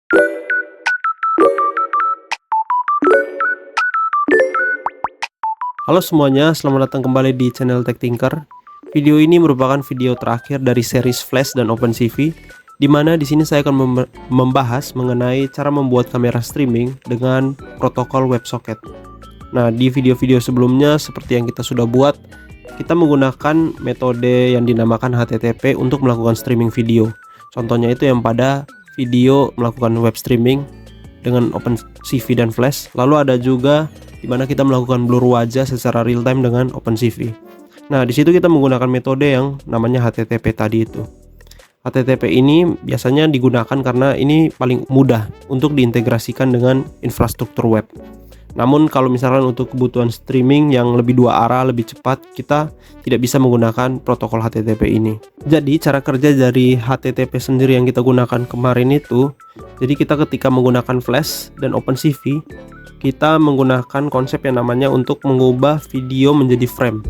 Halo semuanya, selamat datang kembali di channel Tech Tinker. Video ini merupakan video terakhir dari series Flash dan OpenCV, di mana di sini saya akan membahas mengenai cara membuat kamera streaming dengan protokol WebSocket. Nah, di video-video sebelumnya seperti yang kita sudah buat, kita menggunakan metode yang dinamakan HTTP untuk melakukan streaming video. Contohnya itu yang pada video melakukan web streaming dengan OpenCV dan Flash. Lalu ada juga di mana kita melakukan blur wajah secara real time dengan OpenCV. Nah, di situ kita menggunakan metode yang namanya HTTP tadi itu. HTTP ini biasanya digunakan karena ini paling mudah untuk diintegrasikan dengan infrastruktur web. Namun kalau misalkan untuk kebutuhan streaming yang lebih dua arah, lebih cepat, kita tidak bisa menggunakan protokol HTTP ini. Jadi cara kerja dari HTTP sendiri yang kita gunakan kemarin itu, jadi kita ketika menggunakan Flash dan OpenCV, kita menggunakan konsep yang namanya untuk mengubah video menjadi frame.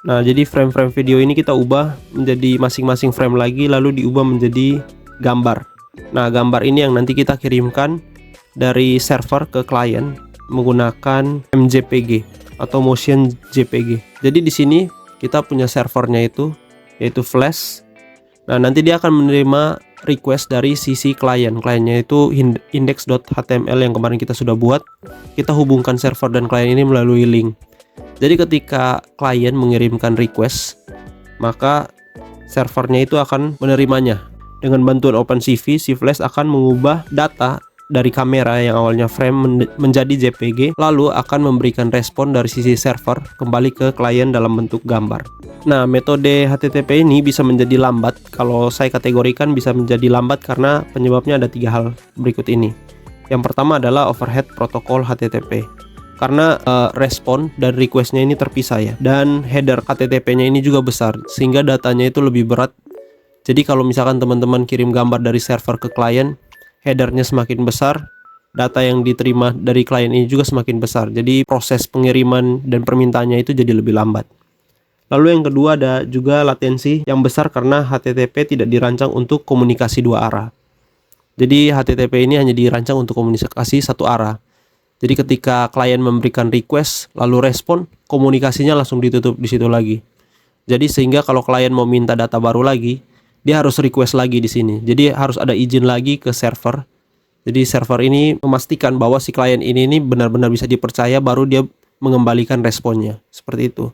Nah, jadi frame-frame video ini kita ubah menjadi masing-masing frame lagi, lalu diubah menjadi gambar. Nah, gambar ini yang nanti kita kirimkan dari server ke klien menggunakan MJPG atau Motion JPG. Jadi di sini kita punya servernya itu yaitu Flash. Nah, nanti dia akan menerima request dari sisi kliennya itu index.html yang kemarin kita sudah buat. Kita hubungkan server dan klien ini melalui link. Jadi ketika klien mengirimkan request, maka servernya itu akan menerimanya. Dengan bantuan OpenCV, si Flash akan mengubah data dari kamera yang awalnya frame menjadi JPG, lalu akan memberikan respon dari sisi server kembali ke klien dalam bentuk gambar. Nah, metode HTTP ini bisa menjadi lambat. Kalau saya kategorikan bisa menjadi lambat karena penyebabnya ada 3 hal berikut ini. Yang pertama adalah overhead protokol HTTP. Karena respon dan requestnya ini terpisah ya. Dan header HTTP-nya ini juga besar, sehingga datanya itu lebih berat. Jadi kalau misalkan teman-teman kirim gambar dari server ke klien, headernya semakin besar, data yang diterima dari klien ini juga semakin besar. Jadi proses pengiriman dan permintaannya itu jadi lebih lambat. Lalu yang kedua ada juga latensi yang besar karena HTTP tidak dirancang untuk komunikasi dua arah. Jadi HTTP ini hanya dirancang untuk komunikasi satu arah. Jadi ketika klien memberikan request lalu respon, komunikasinya langsung ditutup di situ lagi. Jadi sehingga kalau klien mau minta data baru lagi, dia harus request lagi di sini. Jadi harus ada izin lagi ke server. Jadi server ini memastikan bahwa si klien ini benar-benar bisa dipercaya, baru dia mengembalikan responnya. Seperti itu.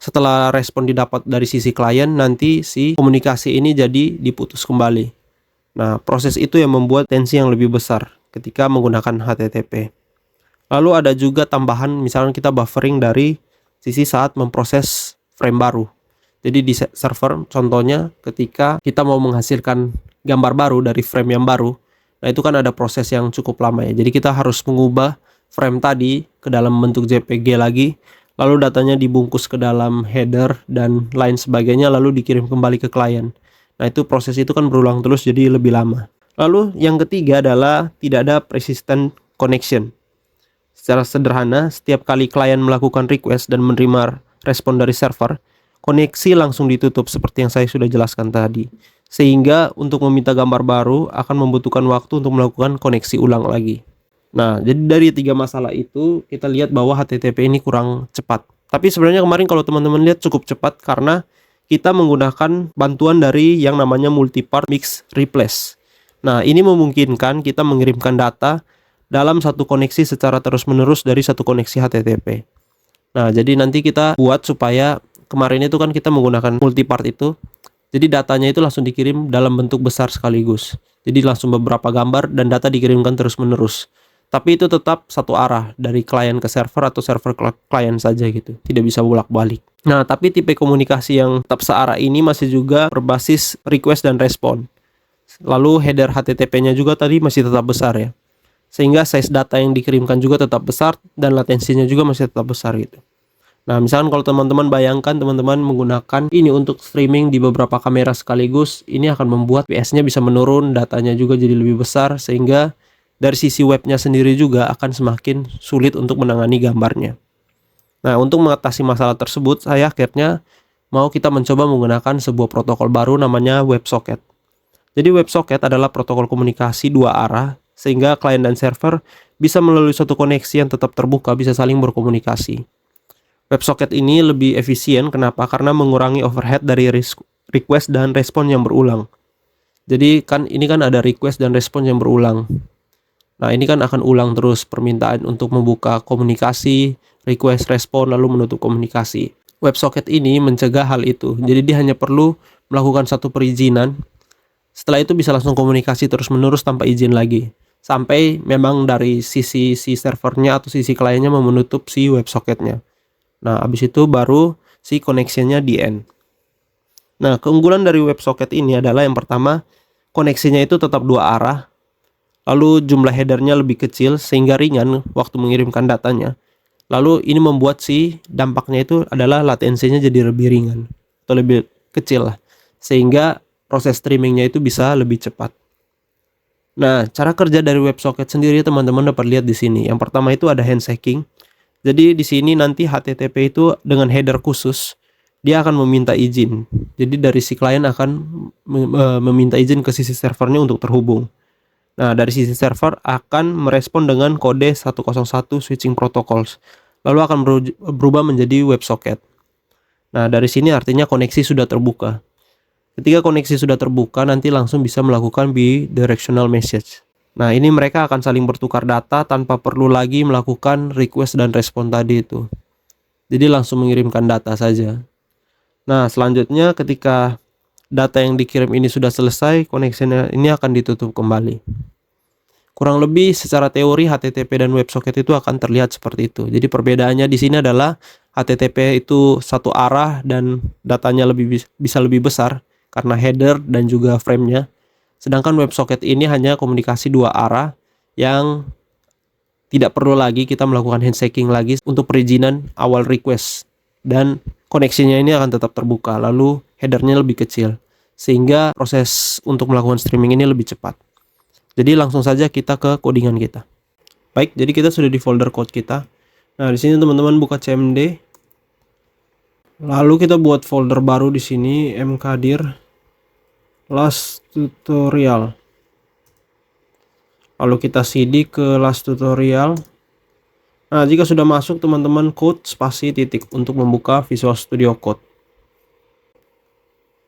Setelah respon didapat dari sisi klien, nanti si komunikasi ini jadi diputus kembali. Nah, proses itu yang membuat tensi yang lebih besar ketika menggunakan HTTP. Lalu ada juga tambahan, misalnya kita buffering dari sisi saat memproses frame baru. Jadi di server contohnya ketika kita mau menghasilkan gambar baru dari frame yang baru, nah itu kan ada proses yang cukup lama ya. Jadi kita harus mengubah frame tadi ke dalam bentuk JPG lagi, lalu datanya dibungkus ke dalam header dan lain sebagainya, lalu dikirim kembali ke klien. Nah itu proses itu kan berulang terus, jadi lebih lama. Lalu yang ketiga adalah tidak ada persistent connection. Secara sederhana, setiap kali klien melakukan request dan menerima respon dari server, koneksi langsung ditutup seperti yang saya sudah jelaskan tadi. Sehingga untuk meminta gambar baru akan membutuhkan waktu untuk melakukan koneksi ulang lagi. Nah, jadi dari 3 masalah itu kita lihat bahwa HTTP ini kurang cepat. Tapi sebenarnya kemarin kalau teman-teman lihat cukup cepat karena kita menggunakan bantuan dari yang namanya multi-part mix replace. Nah, ini memungkinkan kita mengirimkan data dalam satu koneksi secara terus-menerus dari satu koneksi HTTP. Nah, jadi nanti kita buat supaya kemarin itu kan kita menggunakan multi-part itu. Jadi datanya itu langsung dikirim dalam bentuk besar sekaligus. Jadi langsung beberapa gambar dan data dikirimkan terus-menerus. Tapi itu tetap satu arah dari klien ke server atau server ke klien saja gitu. Tidak bisa bolak-balik. Nah, tapi tipe komunikasi yang tetap searah ini masih juga berbasis request dan respon. Lalu header HTTP-nya juga tadi masih tetap besar ya. Sehingga size data yang dikirimkan juga tetap besar dan latensinya juga masih tetap besar gitu. Nah, misalkan kalau teman-teman bayangkan teman-teman menggunakan ini untuk streaming di beberapa kamera sekaligus, ini akan membuat PS-nya bisa menurun, datanya juga jadi lebih besar, sehingga dari sisi webnya sendiri juga akan semakin sulit untuk menangani gambarnya. Nah, untuk mengatasi masalah tersebut, saya akhirnya mau kita mencoba menggunakan sebuah protokol baru namanya WebSocket. Jadi WebSocket adalah protokol komunikasi dua arah, sehingga klien dan server bisa melalui suatu koneksi yang tetap terbuka bisa saling berkomunikasi. WebSocket ini lebih efisien, kenapa? Karena mengurangi overhead dari request dan respon yang berulang. Jadi ini kan ada request dan respon yang berulang. Nah, ini kan akan ulang terus permintaan untuk membuka komunikasi, request, respon, lalu menutup komunikasi. WebSocket ini mencegah hal itu. Jadi dia hanya perlu melakukan satu perizinan. Setelah itu bisa langsung komunikasi terus-menerus tanpa izin lagi. Sampai memang dari sisi si servernya atau sisi kliennya mau menutup si WebSocketnya. Nah, habis itu baru si koneksinya di end. Nah, keunggulan dari WebSocket ini adalah yang pertama, koneksinya itu tetap dua arah. Lalu jumlah headernya lebih kecil sehingga ringan waktu mengirimkan datanya. Lalu ini membuat si dampaknya itu adalah latensinya jadi lebih ringan atau lebih kecil lah. Sehingga proses streamingnya itu bisa lebih cepat. Nah, cara kerja dari WebSocket sendiri teman-teman dapat lihat di sini. Yang pertama itu ada handshaking. Jadi di sini nanti HTTP itu dengan header khusus dia akan meminta izin. Jadi dari si klien akan meminta izin ke sisi servernya untuk terhubung. Nah, dari sisi server akan merespon dengan kode 101 switching protocols. Lalu akan berubah menjadi WebSocket. Nah, dari sini artinya koneksi sudah terbuka. Ketika koneksi sudah terbuka, nanti langsung bisa melakukan bidirectional message. Nah, ini mereka akan saling bertukar data tanpa perlu lagi melakukan request dan respon tadi itu. Jadi langsung mengirimkan data saja. Nah, selanjutnya ketika data yang dikirim ini sudah selesai, koneksinya ini akan ditutup kembali. Kurang lebih secara teori HTTP dan WebSocket itu akan terlihat seperti itu. Jadi perbedaannya di sini adalah HTTP itu satu arah dan datanya bisa lebih besar karena header dan juga frame-nya. Sedangkan WebSocket ini hanya komunikasi dua arah yang tidak perlu lagi kita melakukan handshaking lagi untuk perizinan awal request. Dan koneksinya ini akan tetap terbuka, lalu headernya lebih kecil. Sehingga proses untuk melakukan streaming ini lebih cepat. Jadi langsung saja kita ke codingan kita. Baik, jadi kita sudah di folder code kita. Nah, di sini teman-teman buka cmd. Lalu kita buat folder baru di sini mkdir last tutorial. Lalu kita cd ke last tutorial. Nah, jika sudah masuk teman-teman code spasi titik untuk membuka Visual Studio Code.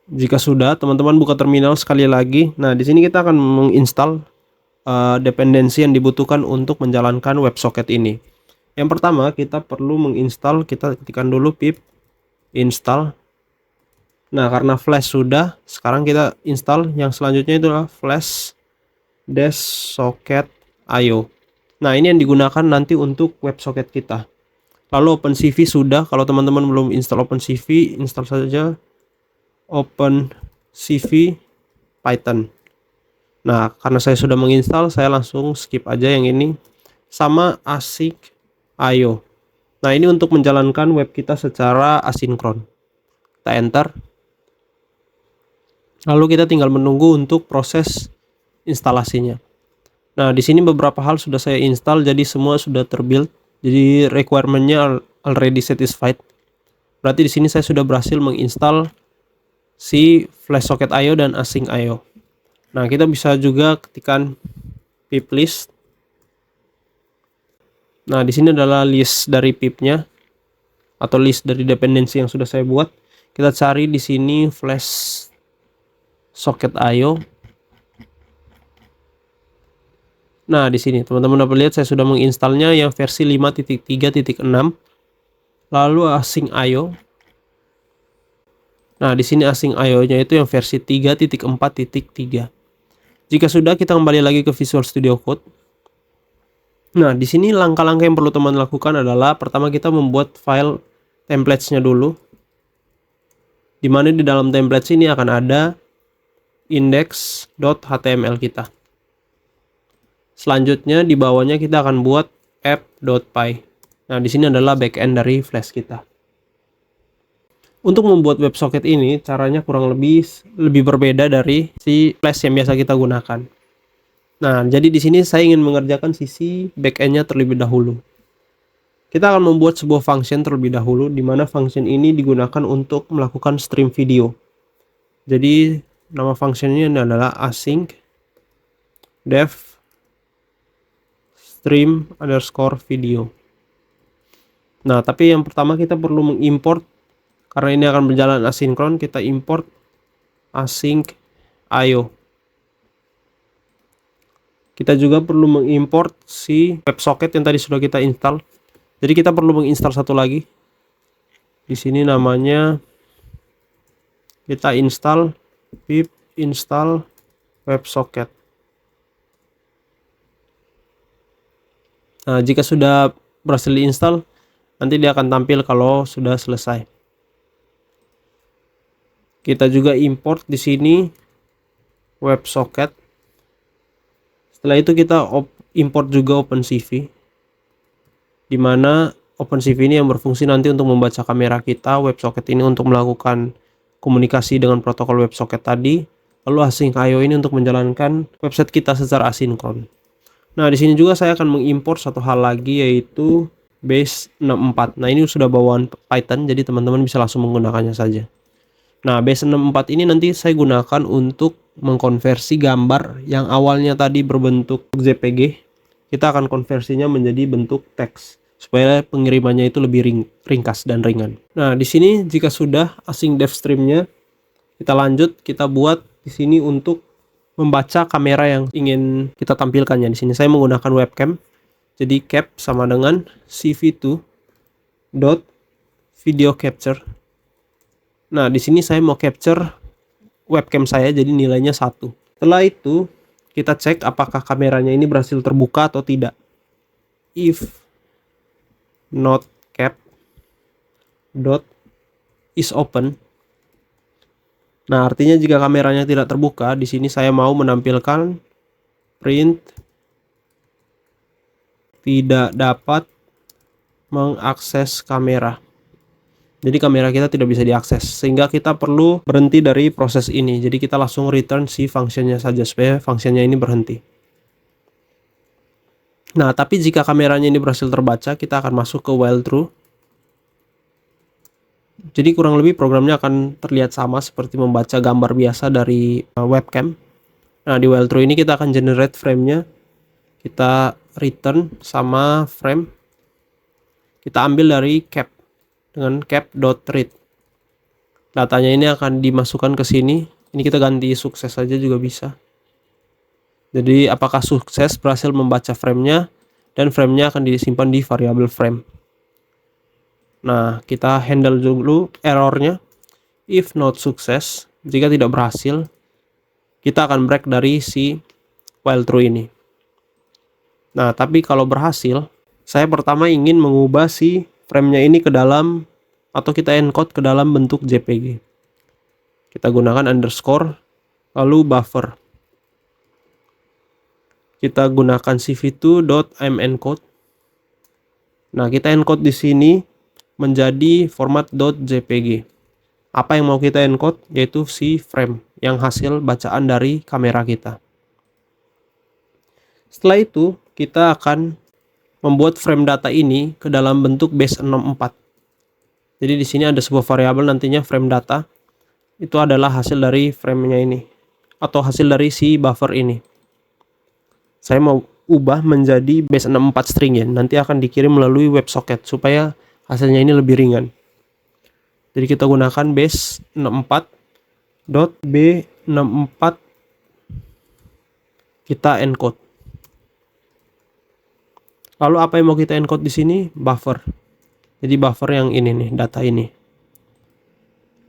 Jika sudah, teman-teman buka terminal sekali lagi. Nah, di sini kita akan menginstal dependensi yang dibutuhkan untuk menjalankan WebSocket ini. Yang pertama, kita perlu menginstal, kita ketikkan dulu pip install. Nah, karena Flash sudah, sekarang kita install yang selanjutnya itulah Flash Socket.io. Nah, ini yang digunakan nanti untuk WebSocket kita. Lalu OpenCV sudah, kalau teman-teman belum install OpenCV, install saja OpenCV Python. Nah, karena saya sudah menginstal, saya langsung skip aja yang ini. Sama async.io. Nah, ini untuk menjalankan web kita secara asinkron. Kita enter. Lalu kita tinggal menunggu untuk proses instalasinya. Nah, di sini beberapa hal sudah saya install, jadi semua sudah terbuild. Jadi requirement-nya already satisfied. Berarti di sini saya sudah berhasil menginstal si FlashSocket.io dan Async.io. Nah, kita bisa juga ketikkan pip list. Nah, di sini adalah list dari pip-nya atau list dari dependensi yang sudah saya buat. Kita cari di sini FlashSocket.io. Nah, di sini teman-teman dapat lihat saya sudah menginstalnya yang versi 5.3.6. Lalu Async.io. Nah, di sini Async.io-nya itu yang versi 3.4.3. Jika sudah, kita kembali lagi ke Visual Studio Code. Nah, di sini langkah-langkah yang perlu teman lakukan adalah pertama kita membuat file templates-nya dulu. Dimana di dalam templates ini akan ada index.html kita. Selanjutnya di bawahnya kita akan buat app.py. Nah, di sini adalah backend dari Flash kita. Untuk membuat WebSocket ini caranya kurang lebih berbeda dari si Flash yang biasa kita gunakan. Nah, jadi di sini saya ingin mengerjakan sisi backend-nya terlebih dahulu. Kita akan membuat sebuah function terlebih dahulu, di mana function ini digunakan untuk melakukan stream video. Jadi Nama functionnya ini adalah async dev stream underscore video. Nah, tapi yang pertama kita perlu mengimport, karena ini akan berjalan asinkron, kita import async IO. Kita juga perlu mengimport si WebSocket yang tadi sudah kita install. Jadi kita perlu menginstal satu lagi. Di sini namanya kita install pip install WebSocket. Nah, jika sudah berhasil diinstal, nanti dia akan tampil kalau sudah selesai. Kita juga import di sini WebSocket. Setelah itu kita import juga OpenCV, di mana OpenCV ini yang berfungsi nanti untuk membaca kamera kita, WebSocket ini untuk melakukan komunikasi dengan protokol WebSocket tadi, lalu async IO ini untuk menjalankan website kita secara asinkron. Nah, di sini juga saya akan mengimport satu hal lagi, yaitu base 64. Nah, ini sudah bawaan Python, jadi teman-teman bisa langsung menggunakannya saja. Nah, base 64 ini nanti saya gunakan untuk mengkonversi gambar yang awalnya tadi berbentuk JPG, kita akan konversinya menjadi bentuk teks supaya pengirimannya itu lebih ringkas dan ringan. Nah, di sini jika sudah async dev streamnya, kita lanjut, kita buat di sini untuk membaca kamera yang ingin kita tampilkannya. Di sini saya menggunakan webcam. Jadi cap sama dengan cv2 dot video capture. Nah, di sini saya mau capture webcam saya, jadi nilainya 1. Setelah itu, kita cek apakah kameranya ini berhasil terbuka atau tidak. If not cap dot is open. Nah, artinya jika kameranya tidak terbuka, di sini saya mau menampilkan print tidak dapat mengakses kamera. Jadi kamera kita tidak bisa diakses, sehingga kita perlu berhenti dari proses ini. Jadi kita langsung return si functionnya saja supaya functionnya ini berhenti. Nah, tapi jika kameranya ini berhasil terbaca, kita akan masuk ke while true. Jadi kurang lebih programnya akan terlihat sama seperti membaca gambar biasa dari webcam. Nah, di while true ini kita akan generate frame-nya. Kita return sama frame. Kita ambil dari cap dengan cap.read. Datanya ini akan dimasukkan ke sini. Ini kita ganti sukses saja juga bisa. Jadi apakah sukses berhasil membaca frame-nya, dan frame-nya akan disimpan di variabel frame. Nah, kita handle dulu errornya. If not success, jika tidak berhasil, kita akan break dari si while true ini. Nah, tapi kalau berhasil, saya pertama ingin mengubah si frame-nya ini ke dalam, atau kita encode ke dalam bentuk JPG. Kita gunakan underscore, lalu buffer. Kita gunakan cv2.imencode. Nah, kita encode di sini menjadi format .jpg. Apa yang mau kita encode? Yaitu si frame yang hasil bacaan dari kamera kita. Setelah itu, kita akan membuat frame data ini ke dalam bentuk base 64. Jadi di sini ada sebuah variabel nantinya frame data. Itu adalah hasil dari frame-nya ini, atau hasil dari si buffer ini. Saya mau ubah menjadi base 64 string ya. Nanti akan dikirim melalui WebSocket supaya hasilnya ini lebih ringan. Jadi kita gunakan base 64.b64, kita encode. Lalu apa yang mau kita encode di sini? Buffer. Jadi buffer yang ini nih, data ini.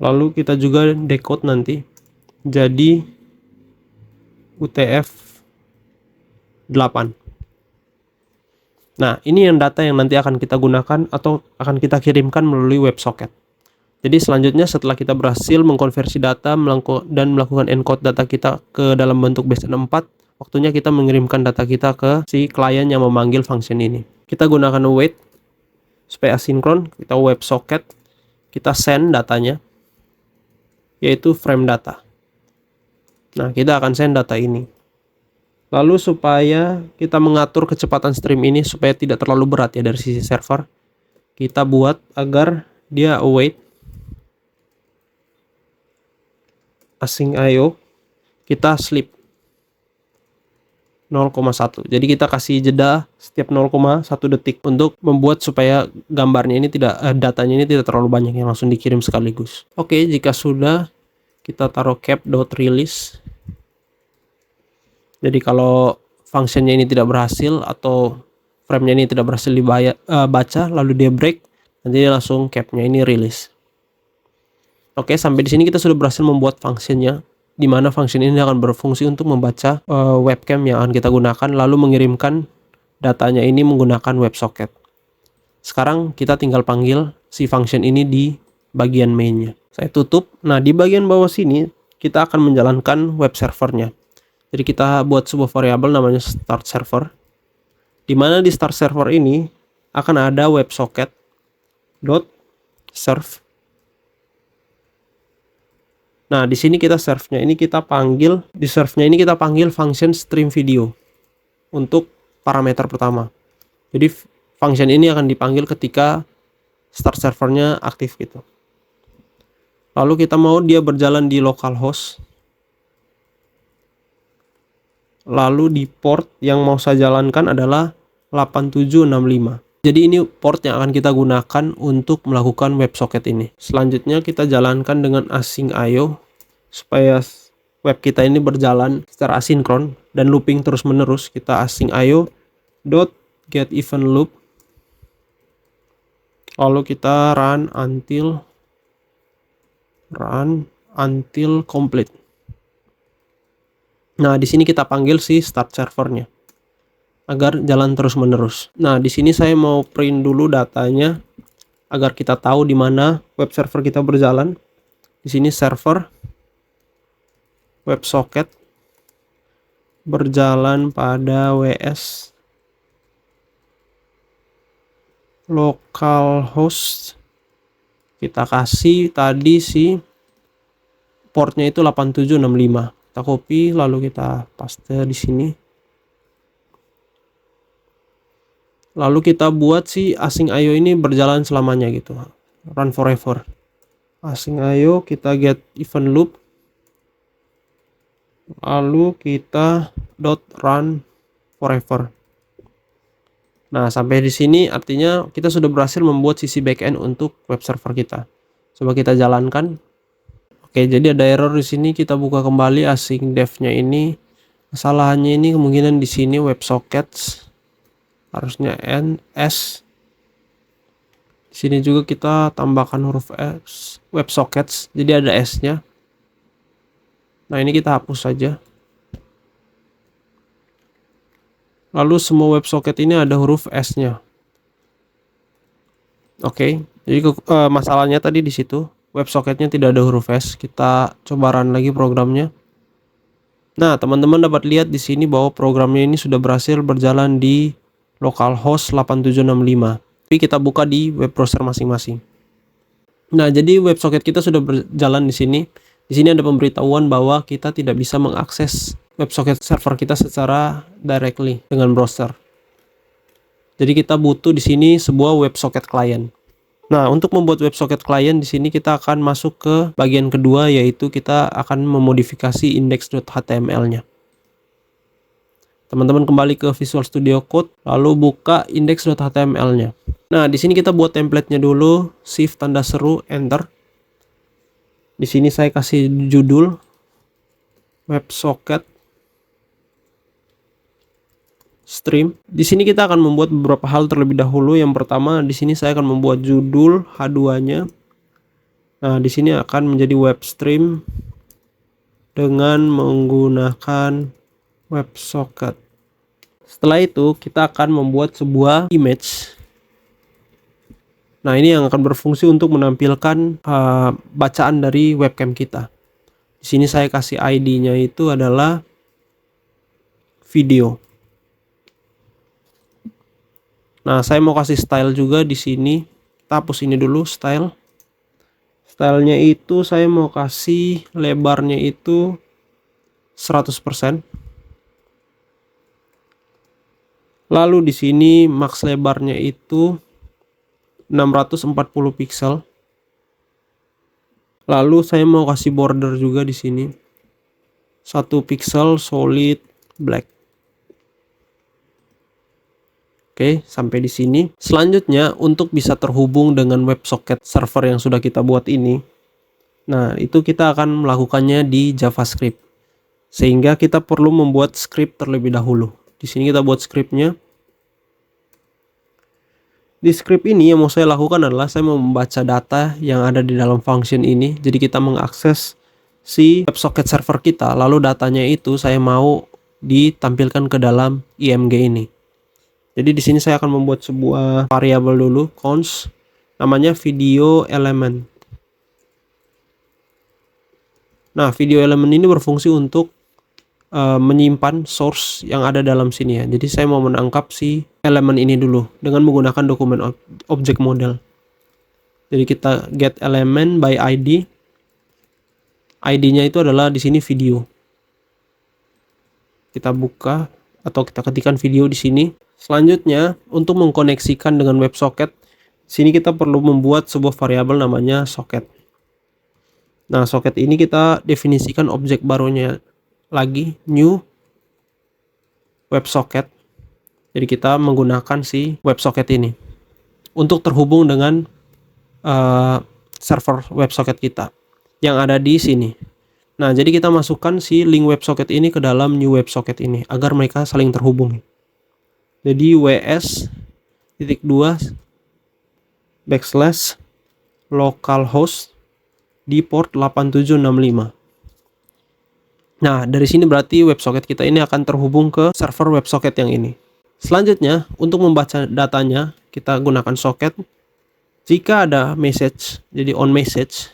Lalu kita juga decode nanti jadi UTF-8. Nah, ini yang data yang nanti akan kita gunakan atau akan kita kirimkan melalui WebSocket. Jadi selanjutnya setelah kita berhasil mengkonversi data dan melakukan encode data kita ke dalam bentuk base 64, waktunya kita mengirimkan data kita ke si klien yang memanggil function ini. Kita gunakan await supaya asinkron, kita WebSocket, kita send datanya, yaitu frame data. Nah, kita akan send data ini. Lalu supaya kita mengatur kecepatan stream ini supaya tidak terlalu berat ya dari sisi server, kita buat agar dia await async IO. kita sleep 0,1. Jadi kita kasih jeda setiap 0,1 detik untuk membuat supaya gambarnya ini tidak datanya ini tidak terlalu banyak yang langsung dikirim sekaligus. Oke, jika sudah, kita taruh cap.release. Jadi kalau fungsinya ini tidak berhasil atau frame-nya ini tidak berhasil dibaca lalu dia break, nanti dia langsung cap-nya ini release. Oke, sampai di sini kita sudah berhasil membuat fungsinya, di mana function ini akan berfungsi untuk membaca webcam yang akan kita gunakan lalu mengirimkan datanya ini menggunakan WebSocket. Sekarang kita tinggal panggil si function ini di bagian mainnya. Saya tutup. Nah, di bagian bawah sini kita akan menjalankan web servernya. Jadi kita buat sebuah variabel namanya start server, di mana di start server ini akan ada WebSocket .serve. Nah, di sini kita serve-nya ini kita panggil, di serve-nya ini kita panggil function stream video untuk parameter pertama. Jadi function ini akan dipanggil ketika start servernya aktif gitu. Lalu kita mau dia berjalan di localhost. Lalu di port yang mau saya jalankan adalah 8765. Jadi ini port yang akan kita gunakan untuk melakukan WebSocket ini. Selanjutnya kita jalankan dengan async IO supaya web kita ini berjalan secara asinkron dan looping terus menerus. Kita async IO .get event loop. Lalu kita run until complete. Nah, di sini kita panggil si start servernya agar jalan terus-menerus. Nah, di sini saya mau print dulu datanya agar kita tahu di mana web server kita berjalan. Di sini server WebSocket berjalan pada WS localhost. Kita kasih tadi si portnya itu 8765. Kita copy lalu kita paste di sini. Lalu kita buat si async IO ini berjalan selamanya gitu. Run forever. Async IO kita get event loop. Lalu kita .run forever. Nah, sampai di sini artinya kita sudah berhasil membuat sisi backend untuk web server kita. Coba kita jalankan. Oke, jadi ada error di sini. Kita buka kembali async dev-nya ini. Kesalahannya ini kemungkinan di sini WebSockets. Harusnya S. Di sini juga kita tambahkan huruf S, WebSockets. Jadi ada S-nya. Nah, ini kita hapus saja. Lalu semua WebSocket ini ada huruf S-nya. Oke, jadi masalahnya tadi di situ. WebSocketnya tidak ada huruf S. Kita coba run lagi programnya. Nah, teman-teman dapat lihat di sini bahwa programnya ini sudah berhasil berjalan di localhost 8765. Tapi kita buka di web browser masing-masing. Nah, jadi WebSocket kita sudah berjalan di sini. Di sini ada pemberitahuan bahwa kita tidak bisa mengakses WebSocket server kita secara directly dengan browser. Jadi kita butuh di sini sebuah WebSocket client. Nah, untuk membuat WebSocket client di sini kita akan masuk ke bagian kedua, yaitu kita akan memodifikasi index.html-nya. Teman-teman kembali ke Visual Studio Code, lalu buka index.html-nya. Nah, di sini kita buat template-nya dulu, shift tanda seru, enter. Di sini saya kasih judul WebSocket stream. Di sini kita akan membuat beberapa hal terlebih dahulu. Yang pertama, di sini saya akan membuat judul H2-nya. Nah, di sini akan menjadi web stream dengan menggunakan WebSocket. Setelah itu, kita akan membuat sebuah image. Nah, ini yang akan berfungsi untuk menampilkan bacaan dari webcam kita. Di sini saya kasih ID-nya itu adalah video. Nah, saya mau kasih style juga di sini. Kita hapus ini dulu, style. Stylenya itu saya mau kasih lebarnya itu 100%. Lalu di sini max lebarnya itu 640 pixel. Lalu saya mau kasih border juga di sini 1 pixel solid black. Oke, sampai di sini. Selanjutnya, untuk bisa terhubung dengan WebSocket server yang sudah kita buat ini, nah itu kita akan melakukannya di JavaScript. Sehingga kita perlu membuat script terlebih dahulu. Di sini kita buat scriptnya. Di script ini yang mau saya lakukan adalah saya mau membaca data yang ada di dalam function ini. Jadi kita mengakses si WebSocket server kita, lalu datanya itu saya mau ditampilkan ke dalam IMG ini. Jadi di sini saya akan membuat sebuah variabel dulu, const, namanya video element. Nah, video element ini berfungsi untuk menyimpan source yang ada dalam sini ya. Jadi saya mau menangkap si elemen ini dulu dengan menggunakan dokumen object model. Jadi kita get element by ID. ID-nya itu adalah di sini video. Kita buka atau kita ketikkan video di sini. Selanjutnya, untuk mengkoneksikan dengan WebSocket, sini kita perlu membuat sebuah variabel namanya socket. Nah, socket ini kita definisikan objek barunya lagi, new WebSocket. Jadi kita menggunakan si WebSocket ini untuk terhubung dengan server WebSocket kita yang ada di sini. Nah, jadi kita masukkan si link WebSocket ini ke dalam new WebSocket ini agar mereka saling terhubung. Jadi ws.2/localhost di port 8765. Nah, dari sini berarti WebSocket kita ini akan terhubung ke server WebSocket yang ini. Selanjutnya, untuk membaca datanya, kita gunakan socket. Jika ada message, jadi on message,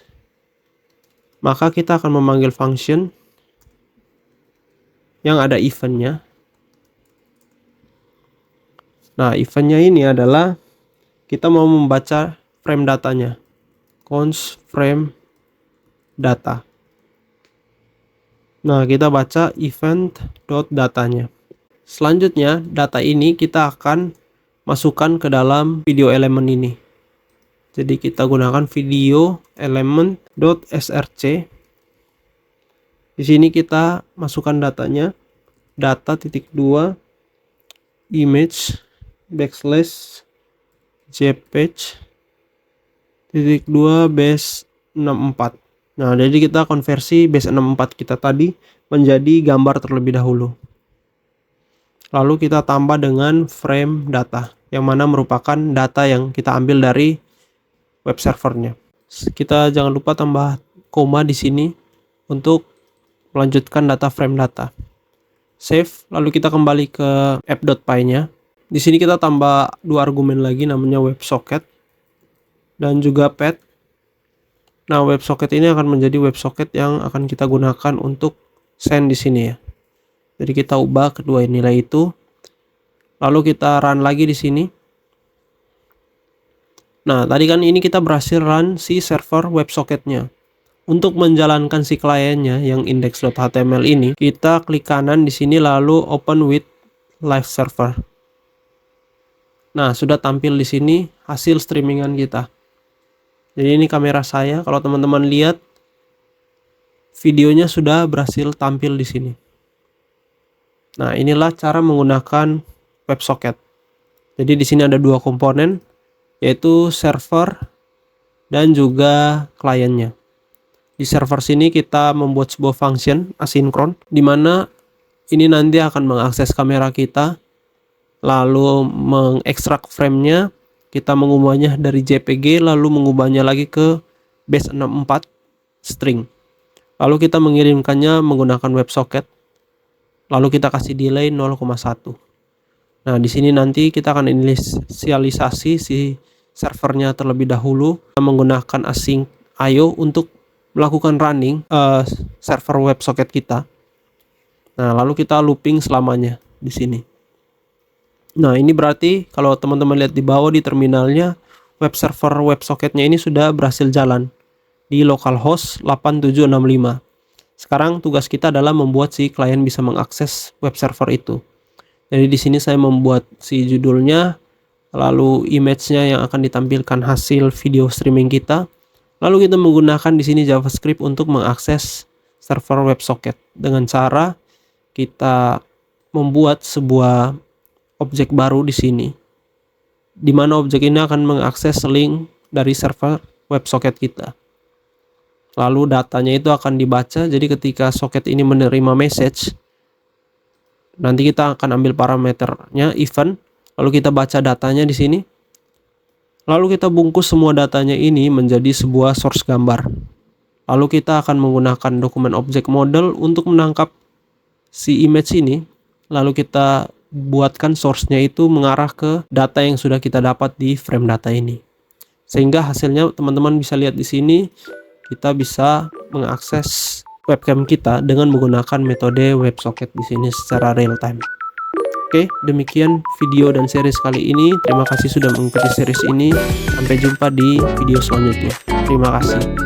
maka kita akan memanggil function yang ada eventnya. Nah, eventnya ini adalah kita mau membaca frame datanya, const frame data. Nah, kita baca event.datanya. Selanjutnya, data ini kita akan masukkan ke dalam video element ini. Jadi kita gunakan video element.src. Di sini kita masukkan datanya, data.2 image /jpeg.2 base64. Nah, jadi kita konversi base64 kita tadi menjadi gambar terlebih dahulu. Lalu kita tambah dengan frame data, yang mana merupakan data yang kita ambil dari web servernya. Kita jangan lupa tambah koma di sini untuk melanjutkan data frame data. Save, lalu kita kembali ke app.py-nya. Di sini kita tambah 2 argumen lagi, namanya WebSocket dan juga path. Nah, WebSocket ini akan menjadi WebSocket yang akan kita gunakan untuk send di sini ya. Jadi kita ubah kedua nilai itu. Lalu kita run lagi di sini. Nah, tadi kan ini kita berhasil run si server WebSocket-nya. Untuk menjalankan si kliennya yang index.html ini, kita klik kanan di sini lalu open with live server. Nah, sudah tampil di sini hasil streamingan kita. Jadi ini kamera saya, kalau teman-teman lihat videonya sudah berhasil tampil di sini. Nah, inilah cara menggunakan WebSocket. Jadi di sini ada 2 komponen, yaitu server dan juga kliennya. Di server sini kita membuat sebuah function asinkron, di mana ini nanti akan mengakses kamera kita, lalu mengekstrak framenya. Kita mengubahnya dari JPG lalu mengubahnya lagi ke base64 string. Lalu kita mengirimkannya menggunakan WebSocket. Lalu kita kasih delay 0,1. Nah, di sini nanti kita akan inisialisasi si servernya terlebih dahulu menggunakan async IO untuk melakukan running server WebSocket kita. Nah, lalu kita looping selamanya di sini. Nah, ini berarti kalau teman-teman lihat di bawah di terminalnya, web server WebSocket-nya ini sudah berhasil jalan di localhost 8765. Sekarang tugas kita adalah membuat si klien bisa mengakses web server itu. Jadi di sini saya membuat si judulnya, lalu image-nya yang akan ditampilkan hasil video streaming kita. Lalu kita menggunakan di sini JavaScript untuk mengakses server WebSocket dengan cara kita membuat sebuah objek baru di sini, di mana objek ini akan mengakses link dari server WebSocket kita. Lalu datanya itu akan dibaca. Jadi ketika soket ini menerima message, nanti kita akan ambil parameternya event, lalu kita baca datanya di sini. Lalu kita bungkus semua datanya ini menjadi sebuah source gambar. Lalu kita akan menggunakan dokumen object model untuk menangkap si image ini. Lalu kita buatkan source-nya itu mengarah ke data yang sudah kita dapat di frame data ini. Sehingga hasilnya teman-teman bisa lihat di sini, kita bisa mengakses webcam kita dengan menggunakan metode WebSocket di sini secara real time. Oke, demikian video dan series kali ini. Terima kasih sudah mengikuti series ini. Sampai jumpa di video selanjutnya. Terima kasih.